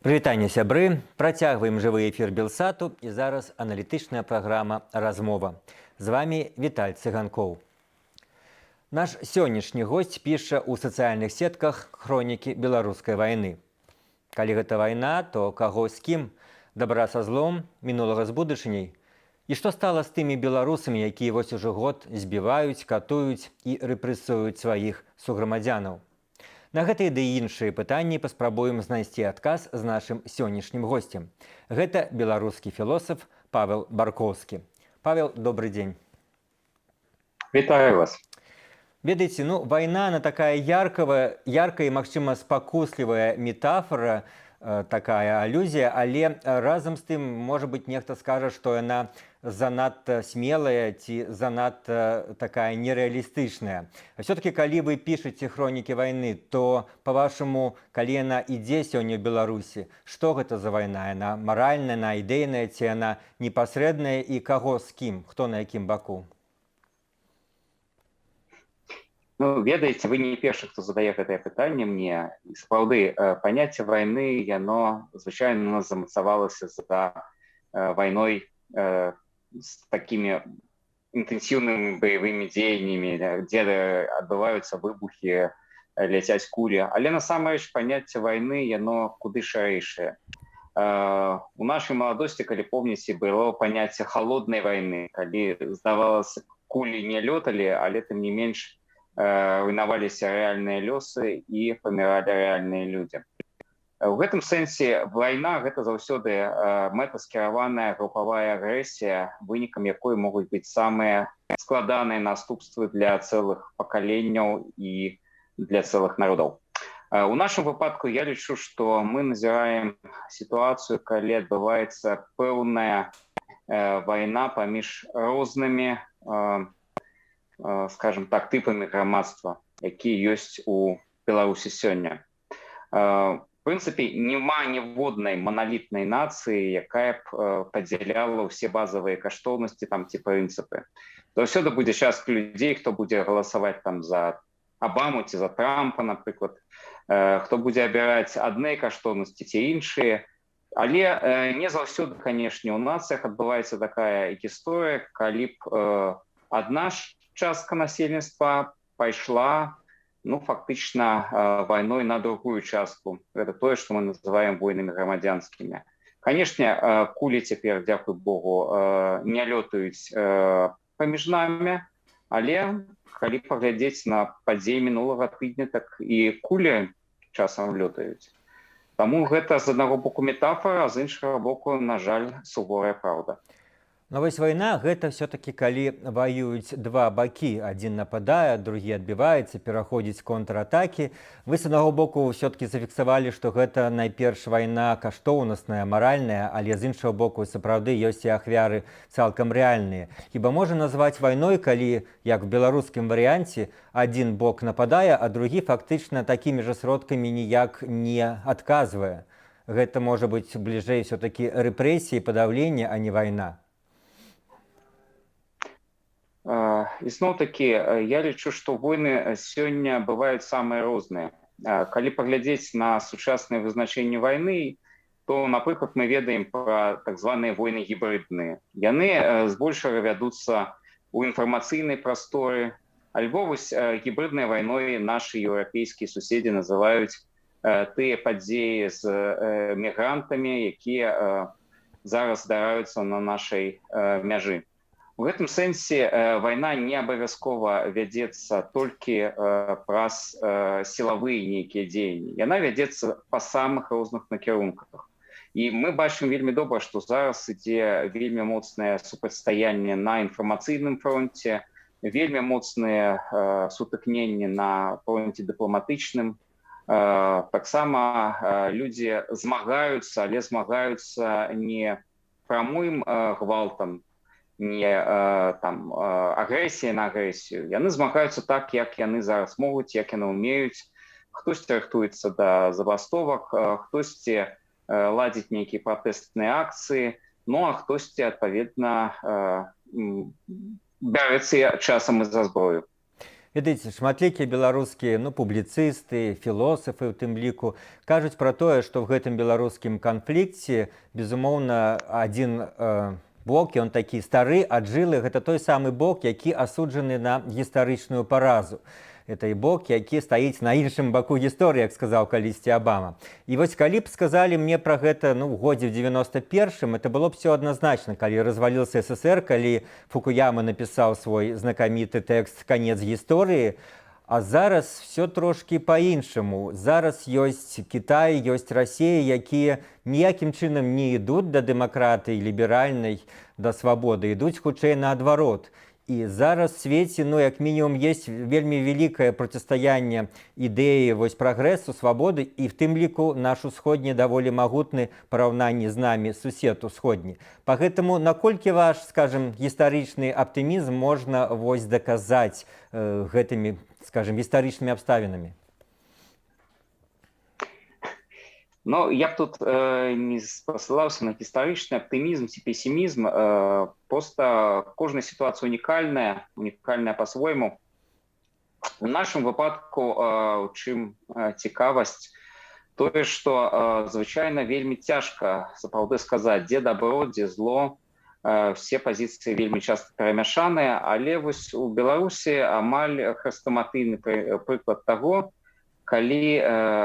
Прывітанне, сябры. Працягваем жывы эфір Белсату і зараз аналітычная праграма «Размова». З вами Віталь Цыганкоў. Наш сённяшні госць піша ў сацыяльных сетках хронікі беларускай вайны. Калі гэта вайна, то каго з кім, дабра са злом, мінулага з будучыняй. І што стала з тымі беларусамі, якія вось ужо год збіваюць, катуюць і рэпрэсуюць сваіх суграмадзянаў? На гэтыя ды іншыя пытанні паспрабуем знайсці адказ з нашым сённяшнім госцем. Гэта беларускі філосаф Павел Баркоўскі. Павел, добры дзень. Вітаю вас. Ведаеце, вайна, она такая яркая і, магчыма, спакуслівая метафора, такая алюзія, але разам з тым, можа быць, нехта скажа, што яна занадта смелая ці занадта такая нереалістычная. Все-таки, калі вы пішаце хронікі вайны, то, па-вашаму, калі яна ідзе сёння ў Беларусі, што гэта за вайна? Яна маральная, яна ідэйная, ці яна непасрэдная і каго з кім, хто на якім баку? Ведаеце, вы не першы, хто задае гэтае пытанне мне. Сапраўды, паняцце вайны, яно звычайна у нас замацавалася за вайной з такімі інтэнсіўнымі баявымі дзеяннямі, дзе адбываюцца выбухі, ляцяць кулі. Але насамрэч паняцце вайны, яно куды шырэйшае. У нашай маладосці, калі помніце, было паняцце халоднай вайны, калі, здавалася, кулі не лёталі, але тым не менш руйнаваліся рэальныя лёсы і паміралі рэальныя людзі. У гэтым сэнсе вайна гэта заўсёды мэтаскіраваная групавая агрэсія, вынікам якой могуць быць самыя складаныя наступствы для цэлых пакаленняў і для цэлых народаў. У нашым выпадку я лічу, што мы назіраем сітуацыю, калі адбываецца пэўная вайна паміж рознымі, скажем так, тыпамі грамадства, якія ёсць у Беларусі сёння. В прынцыпе, няма ніводнай маналітнай нацыі, якая б падзяляла ўсе базавыя каштоўнасці ці прынцыпы. Заўсёды будзе частка людзей, хто будзе галасаваць за Абаму ці за Трампа, напрыклад, хто будзе абіраць адныя каштоўнасці ці іншыя. Але не заўсёды, канешне, у нацыях адбываецца такая гісторыя, калі б адна частка насельніцтва пайшла, фактычна вайной на другую частку. Гэта тое, што мы называем войнамі грамадзянскімі. Канешне, кулі цяпер, дзякуй Богу, не лётаюць паміж намі, але калі паглядзець на падзеі мінулага тыдня, так і кулі часам лётаюць. Таму гэта з аднаго боку метафора, а з іншага боку, на жаль, суворая праўда. Вось вайна гэта все-таки калі ваююць два бакі. Адзін нападае, другі адбіваецца, пераходзіць контратакі. Вы з аднаго боку все-таки зафіксавалі, што гэта найперш вайна каштоўнасная, маральная, але з іншага боку сапраўды ёсць і ахвяры цалкам рэальныя. Хіба можа назваць вайной, калі, як в беларускім варыянце, адзін бок нападае, а другі фактычна такімі жа сродкамі ніяк не адказвае. Гэта можа быць бліжэй все-таки рэпрэсіі, падаўленне, а не вайна. Ізноў-такі, я лічу, што войны сёння бываюць самыя розныя. Калі паглядзець на сучаснае вызначэнне вайны, то, напрыклад, мы ведаем пра так званыя войны гібрыдныя. Яны збольшага вядуцца ў інфармацыйнай прасторы, альбо вось гібрыднай вайной нашы еўрапейскія суседзі называюць тыя падзеі з мігрантамі, якія зараз здараюцца на нашай мяжы. У гэтым сэнсе вайна не абавязкова вядзецца толькі праз сілавыя нейкія дзеянні. Яна вядзецца па самых розных накірунках. І мы бачым вельмі добра, што зараз ідзе вельмі моцнае супрацьстаянне на інфармацыйным фронце, вельмі моцныя сутыкненні на фронце дыпламатычным. Таксама людзі змагаюцца, але змагаюцца не прамым гвалтам, не агрэсія на агрэсію. Яны змагаюцца так, як яны зараз могуць, як яны ўмеюць. Хтосьці рыхтуецца да забастовак, хтосьці ладзіць нейкія пратэстныя акцыі, а хтосьці, адпаведна, бярэцца часам і за зброю. Ведаеце, шматлікія беларускія публіцысты, філосафы ў тым ліку кажуць пра тое, што ў гэтым беларускім канфлікце, безумоўна, адзін бок, ён такі стары, аджылы, гэта той самы бок, які асуджаны на гістарычную паразу. Это і бок, які стаіць на іншым баку гісторыі, як сказаў калісьці Абама. І вось калі б сказалі мне пра гэта ў годзе ў 91-м, это было б все адназначна, калі разваліўся СССР, калі Фукуяма напісаў свой знакаміты тэкст «Канец гісторыі», а зараз все трошкі па-іншаму. Зараз ёсць Кітай, ёсць Расія, якія ніякім чынам не ідуць да дэмакратыі ліберальнай, да свабоды, ідуць хутчэй наадварот. І зараз в свеце, як мінімум, есть вельмі вялікае процістаянне ідэі прагрэсу, свабоды, і в тым ліку наш усходні даволі магутны параўнанні з намі сусед усходні. Па гэтаму, наколькі ваш, скажем, гістарычны аптымізм можна даказаць гэтымі, скажем, гістарычнымі абставінамі? Но я б тут не спасылаўся на гістарычны аптымізм ці песімізм. Просто кожная сітуацыя унікальная па-свойму. У нашым выпадку у чым цікавасць тое, што звычайна вельмі цяжка сапраўды сказаць, дзе дабро, дзе зло. Все пазіцыі вельмі часта перамяшаныя, але вось у Беларусі амаль хрэстаматыйны прыклад таго, калі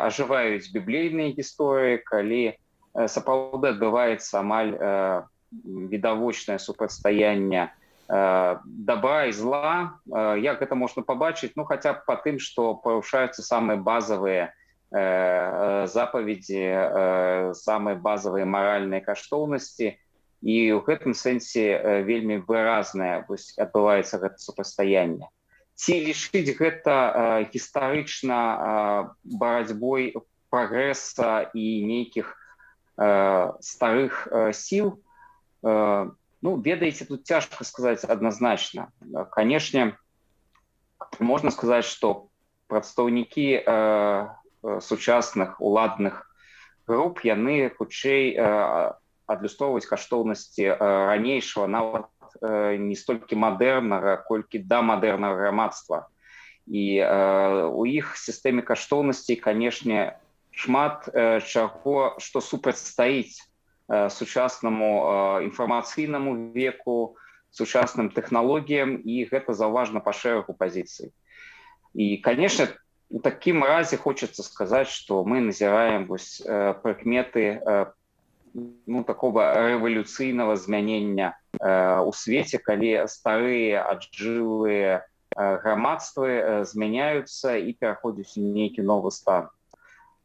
ажываюць біблейныя гісторыі, калі сапраўды адбываецца амаль відавочнае супрацьстаянне добра і зла. Як гэта можна пабачыць? Хаця б па тым, што парушаюцца самыя базавыя запаведзі, самыя базавыя маральныя каштоўнасці. І ў гэтым сэнсе вельмі выразнае адбываецца гэта супрацьстаянне. Ці лічыць гэта гістарычна барацьбой прагрэса і нейкіх старых сіл? Ведаеце, тут цяжка сказаць адназначна. Канешне, можна сказаць, што прадстаўнікі сучасных уладных груп, яны хутчэй адлюстроўваюць каштоўнасці ранейшага, нават не столькі мадэрнага, колькі да мадэрнага грамадства. І у іх сістэме каштоўнасцей, канешне, шмат чаго, што супрацьстаіць сучаснаму інфармацыйнаму веку, сучасным тэхналогіям, і гэта заўважна па шэрагу пазіцый. І, канешне, у такім разе хочацца сказаць, што мы назіраем прыкметы такого рэвалюцыйнага змянення у свеце, калі старыя аджылыя грамадствы змяняюцца і пераходзяць у нейкі новы стан.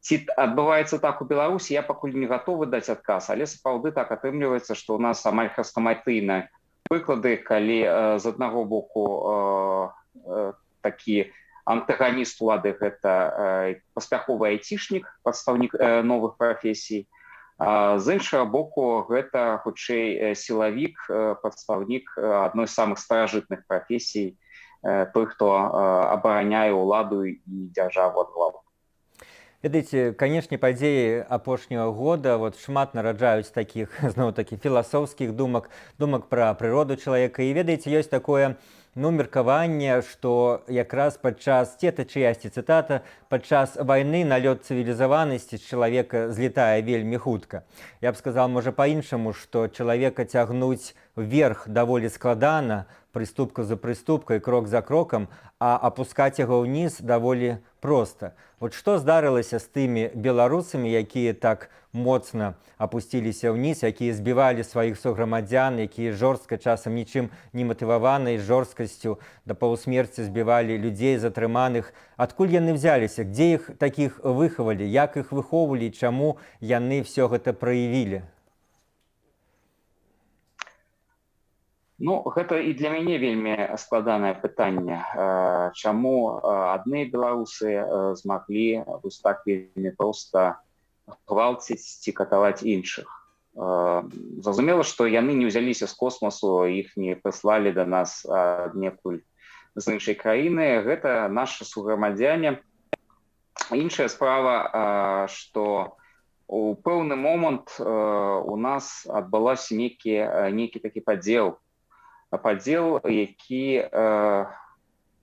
Ці адбываецца так у Беларусі, я пакуль не гатовы даць адказ, але сапраўды так атрымліваецца, што ў нас амаль хрэстаматыйныя прыклады, калі з аднаго боку такі антаганіст улады — гэта паспяховы айцішнік, прадстаўнік новых прафесій, а з іншага боку гэта хутчэй сілавік, прадстаўнік адной з самых старажытных прафесій, той, хто абараняе ўладу і дзяржаву ад владу. Ведаеце, канешне, падзеі апошняга года шмат нараджаюць такіх, зноў-такі, філасофскіх думак пра прыроду чалавека. І ведаеце, ёсць такое меркаванне, што якраз падчас, ці это чыясьці цытата, падчас вайны налёт цывілізаванасці з чалавека злетае вельмі хутка. Я б сказаў, можа, па-іншаму, што чалавека цягнуць вверх даволі складана, прыступка за прыступкай, крок за крокам, а апускаць яго ўніз даволі проста. Што здарылася з тымі беларусамі, якія так моцна апусціліся ўніз, якія збівалі сваіх суграмадзян, якія жорстка, часам нічым не матываванай жорсткасцю да паўсмерці збівалі людзей затрыманых? Адкуль яны взяліся? Дзе іх такіх выхавалі? Як іх выхоўвалі? Чаму яны все гэта праявілі? Гэта і для мяне вельмі складанае пытанне. Чаму адныя беларусы змаглі так вельмі проста гвалціць ці катаваць іншых? Зразумела, што яны не ўзяліся з космасу, іх не прыслалі да нас аднекуль з іншай краіны. Гэта нашы суграмадзяне. Іншая справа, што у пэўны момант у нас адбылося нейкі такі падзел падзел, які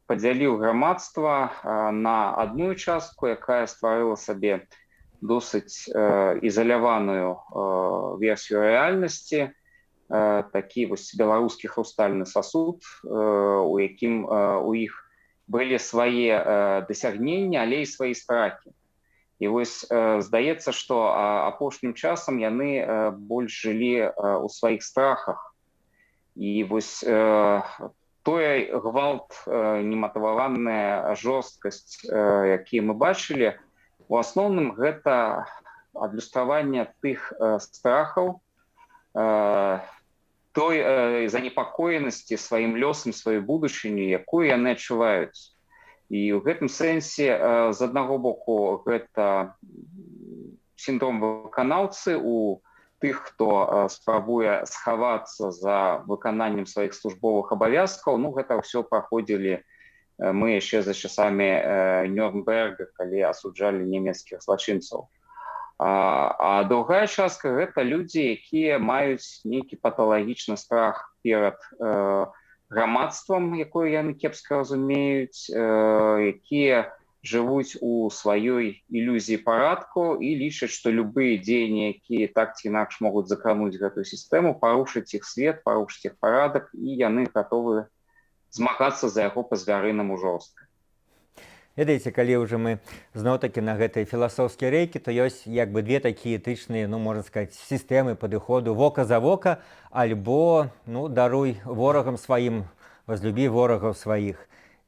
падзяліў грамадства на одну частку, якая стварыла сабе досыць ізаляваную версію рэальнасці, такі вось беларускі хрустальны сасуд, у якім у іх былі свае дасягненні, але і свае страхі. І вось здаецца, што апошнім часам яны больш жылі ў сваіх страхах. І вось той гвалт, нематываваная жорсткасць, які мы бачылі, у асноўным гэта адлюстраванне тых страхаў, той занепакоенасці сваім лёсам, сваёй будучыню, якую яны адчуваюць. І ў гэтым сэнсе, з аднаго боку, гэта сіндром выканаўцы у тых, хто спрабуе схавацца за выкананнем сваіх службовых абавязкаў. Ну, гэта ўсё праходзілі мы яшчэ за часамі Нюрнберга, калі асуджалі нямецкіх злачынцаў. А другая частка – гэта людзі, якія маюць нейкі паталагічны страх перад грамадствам, якое яны кепска разумеюць, якія жывуць у сваёй ілюзіі парадку і лічаць, што любыя дзеянні, якія так ці інакш могуць закрануць гэтую сістэму, парушыць іх свет, парушыць іх парадак, і яны гатовы змагацца за яго па-звярынаму жорстка. Ведаеце, калі ўжо мы зноў-такі на гэтай філасофскія рэйкі, то ёсць як бы две такія этычныя, ну, можна сказаць, сістэмы падыходу вока за вока, альбо, ну, даруй ворагам сваім, возлюбі ворагаў сваіх.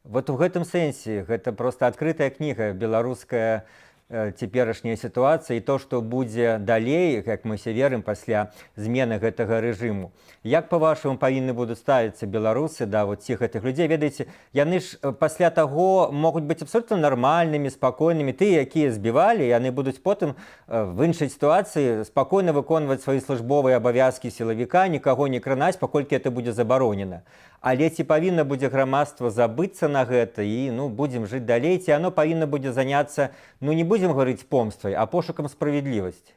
Вот у гэтым сэнсе гэта проста адкрытая кніга, беларуская цяперашняя сітуацыя і то, што будзе далей, як мы ўсе верым, пасля змены гэтага рэжыму. Як, па-вашаму, павінны будуць ставіцца беларусы да вот всіх гэтых людзей? Ведаеце, яны ж пасля таго могуць быць абсолютна нармальнымі, спакойнымі. Тыя, якія збівалі, яны будуць потым в іншай сітуацыі спакойна выконваць свае службовыя абавязкі сілавіка, нікаго не кранаць, паколькі это будзе забаронена. Але ці павінна будзе грамадства забыцца на гэта і, ну, будзем жыць далей, ці оно павінна будзе заняцца, ну, не будзем гаварыць помствай, а пошукам справядлівасці?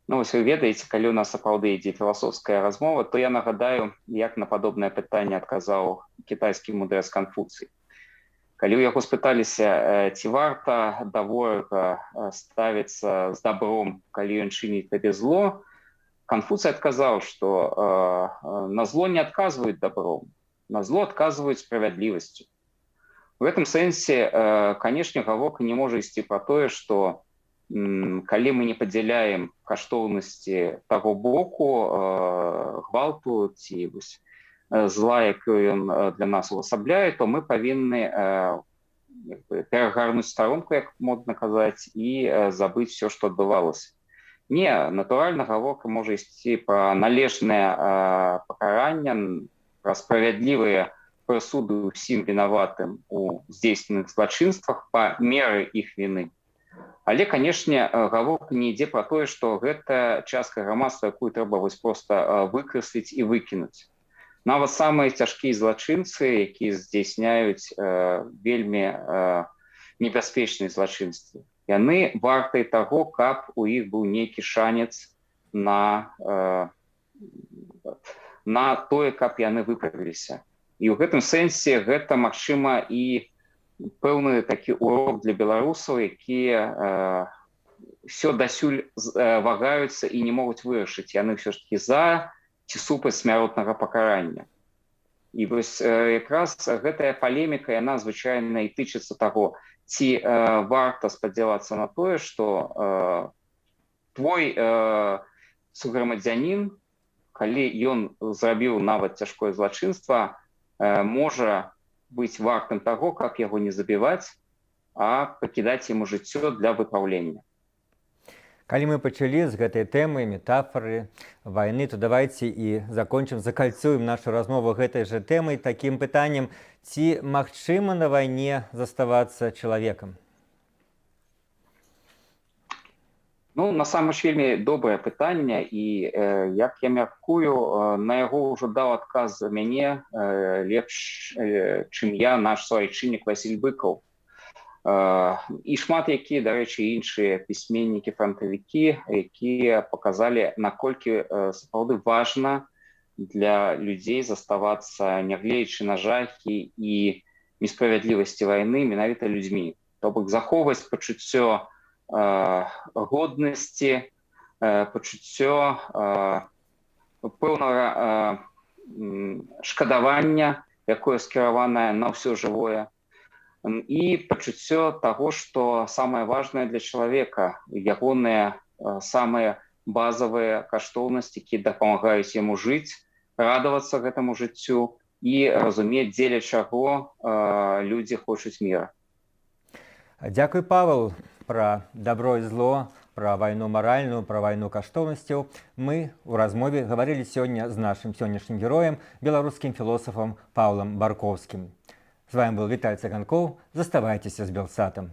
Ну, вось вы ведаеце, калі у нас сапраўды ідзе філасофская размова, то я нагадаю, як на падобнае пытанне адказаў кітайскі мудрэц Канфуцый. Калі ў яго спыталіся, ці варта да ворага ставіцца з дабром, калі ён чыніць табе зло, Канфуцый адказаў, што на зло не адказваюць дабром, на зло адказваюць справядлівасцю. В гэтым сэнсе, канешне, гаворка не можа ісці пра тое, што калі мы не падзяляем каштоўнасці таго боку гвалту ці зла, якую ён для нас увасабляе, то мы павінны перагарнуць старонку, як модна казаць, і забыць все, што адбывалася. Не, натуральна, гаворка можа ісці пра належнае пакаранне, пра справядлівыя прысуды ўсім вінаватым у здзейсненых злачынствах па меры іх віны. Але, канешне, гаворка не ідзе пра тое, што гэта частка грамадства, якую трэба вось проста выкрэсліць і выкінуць. Нават самыя цяжкія злачынцы, якія здзейсняюць вельмі небяспечныя злачынствы, яны вартыя таго, каб у іх быў нейкі шанец на тое, каб яны выправіліся. І ў гэтым сэнсе гэта, магчыма, і пэўны такі урок для беларусаў, якія ўсё дасюль вагаюцца і не могуць вырашыць, яны ўсё ж такі за ці супраць смяротнага пакарання. І вось якраз гэтая палеміка, яна звычайна і тычыцца таго, ці варта спадзявацца на тое, што твой суграмадзянін, калі ён зрабіў нават цяжкое злачынства, можа быць вартым таго, каб яго не забіваць, а пакідаць яму жыццё для выпраўлення. Калі мы пачалі з гэтай тэмы, метафоры, вайны, то давайце і закончым, закальцуем нашу размову гэтай жа тэмай такім пытаннем, ці магчыма на вайне заставацца чалавекам? Ну, насамрэч вельмі добрае пытанне, і як я мяркую, на яго ўжо даў адказ за мяне лепш, чым я, наш суайчыннік Васіль Быкаў. І шмат якія, дарэчы, іншыя пісьменнікі, франтавікі, якія паказалі, наколькі сапраўды важна для людзей заставацца, нягледзячы на жахі і несправядлівасці вайны, менавіта людзьмі. То бок захоўваць пачуццё годнасці, пачуццё пэўнага шкадавання, якое скіраванае на ўсё жывое, і пачуццё таго, што самае важнае для чалавека, ягоныя самыя базавыя каштоўнасці, якія дапамагаюць яму жыць, радавацца гэтаму жыццю і разумець, дзеля чаго людзі хочуць міра. Дзякуй, Павел, пра дабро і зло, пра вайну маральную, пра вайну каштоўнасцяў. Мы ў размове гаварылі сёння з нашым сённяшнім героем, беларускім філосафам Паўлам Баркоўскім. З вами был Віталь Цыганкоў. Заставайцеся з Белсатам.